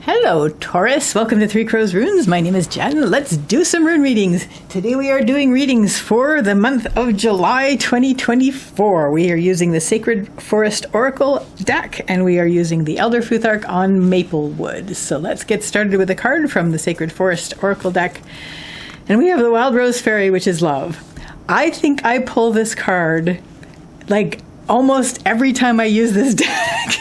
Hello, Taurus. Welcome to Three Crows Runes. My name is Jen. Let's do some rune readings. Today we are doing readings for the month of July 2024. We are using the Sacred Forest Oracle deck, and we are using the Elder Futhark on Maplewood. So let's get started with a card from the Sacred Forest Oracle deck. And we have the Wild Rose Fairy, which is love. I think I pull this card like almost every time I use this deck.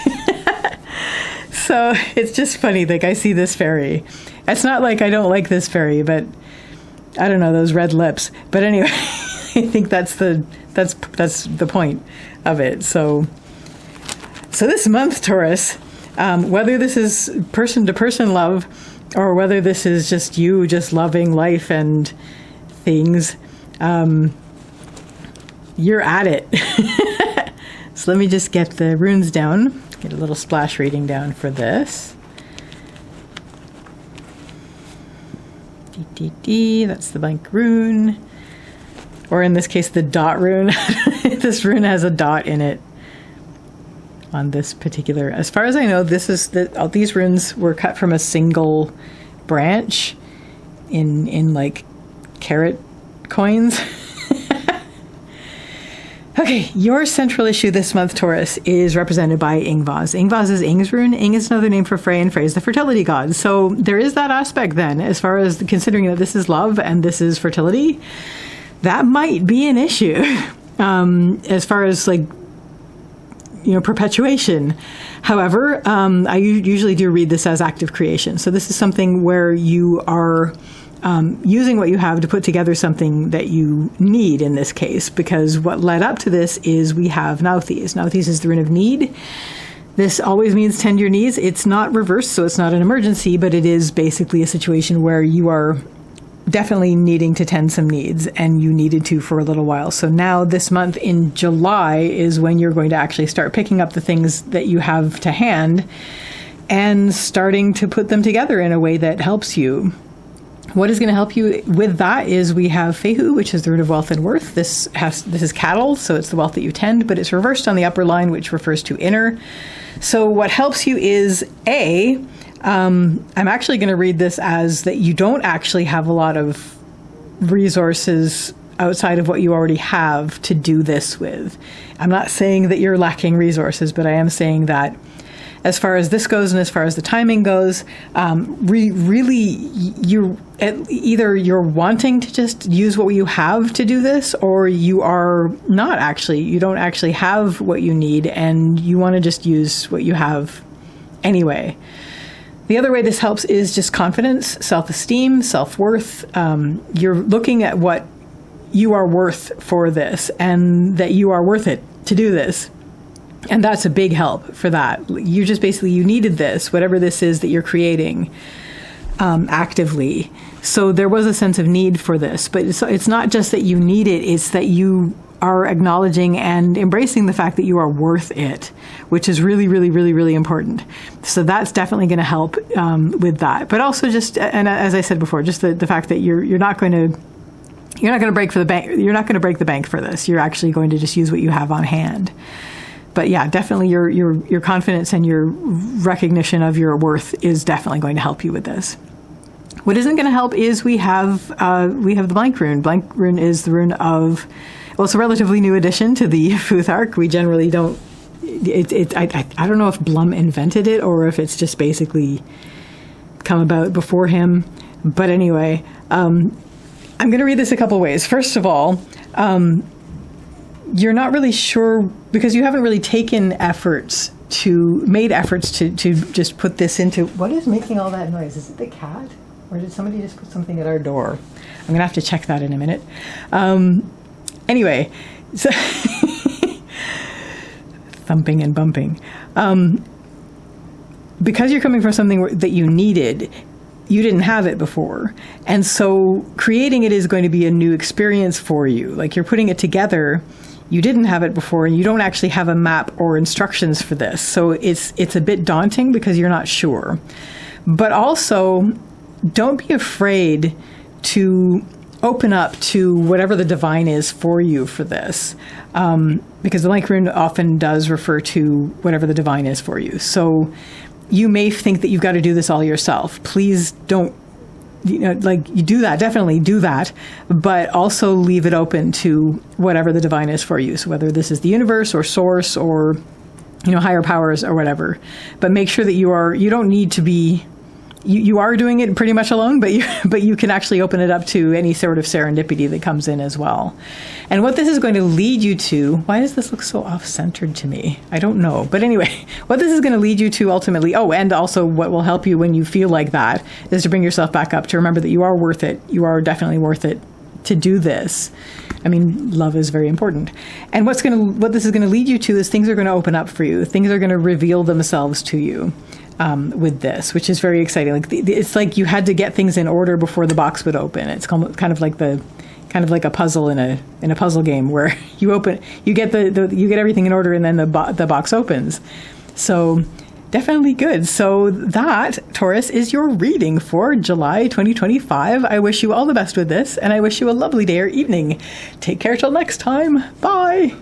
So it's just funny, like I see this fairy. It's not like I don't like this fairy, but I don't know, those red lips. But anyway, I think that's the point of it. So this month, Taurus, whether this is person-to-person love or whether this is just you just loving life and things, you're at it. So let me just get the runes down. Get a little splash reading down for this. That's the blank rune. Or in this case, the dot rune. This rune has a dot in it on this particular. As far as I know, all these runes were cut from a single branch in like carat coins. Okay, your central issue this month, Taurus, is represented by Ingvaz. Ingvaz is Ing's rune. Ing is another name for Frey, and Frey is the fertility god. So there is that aspect then, as far as considering that this is love and this is fertility, that might be an issue. As far as perpetuation. However, I usually do read this as active creation. So this is something where you are using what you have to put together something that you need in this case, because what led up to this is we have Nauthiz. Nauthiz is the rune of need. This always means tend your needs. It's not reversed, so it's not an emergency, but it is basically a situation where you are definitely needing to tend some needs, and you needed to for a little while. So now this month in July is when you're going to actually start picking up the things that you have to hand and starting to put them together in a way that helps you. What is going to help you with that is we have Fehu, which is the root of wealth and worth. This is cattle, so it's the wealth that you tend, but it's reversed on the upper line, which refers to inner. So what helps you is I'm actually going to read this as that you don't actually have a lot of resources outside of what you already have to do this with. I'm not saying that you're lacking resources, but I am saying that as far as this goes and as far as the timing goes, really, either you're wanting to just use what you have to do this, or you are not actually. You don't actually have what you need, and you want to just use what you have anyway. The other way this helps is just confidence, self-esteem, self-worth. You're looking at what you are worth for this, and that you are worth it to do this. And that's a big help for that. You just basically, you needed this, whatever this is that you're creating actively. So there was a sense of need for this. But it's not just that you need it, it's that you are acknowledging and embracing the fact that you are worth it, which is really, really, really, really important. So that's definitely going to help with that. But also just, and as I said before, just the fact that you're not going to break for the bank. You're not going to break the bank for this. You're actually going to just use what you have on hand. But yeah, definitely your confidence and your recognition of your worth is definitely going to help you with this. What isn't going to help is we have the blank rune. Blank rune is the rune of, well, it's a relatively new addition to the Futhark. We generally don't. I don't know if Blum invented it or if it's just basically come about before him. But anyway, I'm going to read this a couple ways. First of all, you're not really sure because you haven't really made efforts to just put this into. What is making all that noise? Is it the cat? Or did somebody just put something at our door? I'm going to have to check that in a minute. Anyway, so thumping and bumping. Because you're coming from something that you needed, you didn't have it before. And so creating it is going to be a new experience for you. Like you're putting it together. You didn't have it before, and you don't actually have a map or instructions for this. So it's a bit daunting because you're not sure. But also, don't be afraid to open up to whatever the divine is for you for this. Because the blank rune often does refer to whatever the divine is for you. So you may think that you've got to do this all yourself. Please don't, you do that, definitely do that, but also leave it open to whatever the divine is for you. So whether this is the universe or source or, higher powers or whatever, but make sure that you don't need to be, you are doing it pretty much alone, but you can actually open it up to any sort of serendipity that comes in as well. And what this is going to lead you to, why does this look so off-centered to me? I don't know. But anyway, what this is going to lead you to ultimately, and also what will help you when you feel like that, is to bring yourself back up, to remember that you are worth it. You are definitely worth it to do this. I mean, love is very important. And what this is going to lead you to is things are going to open up for you. Things are going to reveal themselves to you. With this, which is very exciting. It's like you had to get things in order before the box would open. It's kind of like a puzzle in a puzzle game where you get everything in order and then the box opens. So definitely good. So that, Taurus, is your reading for July 2025. I wish you all the best with this, and I wish you a lovely day or evening. Take care till next time. Bye.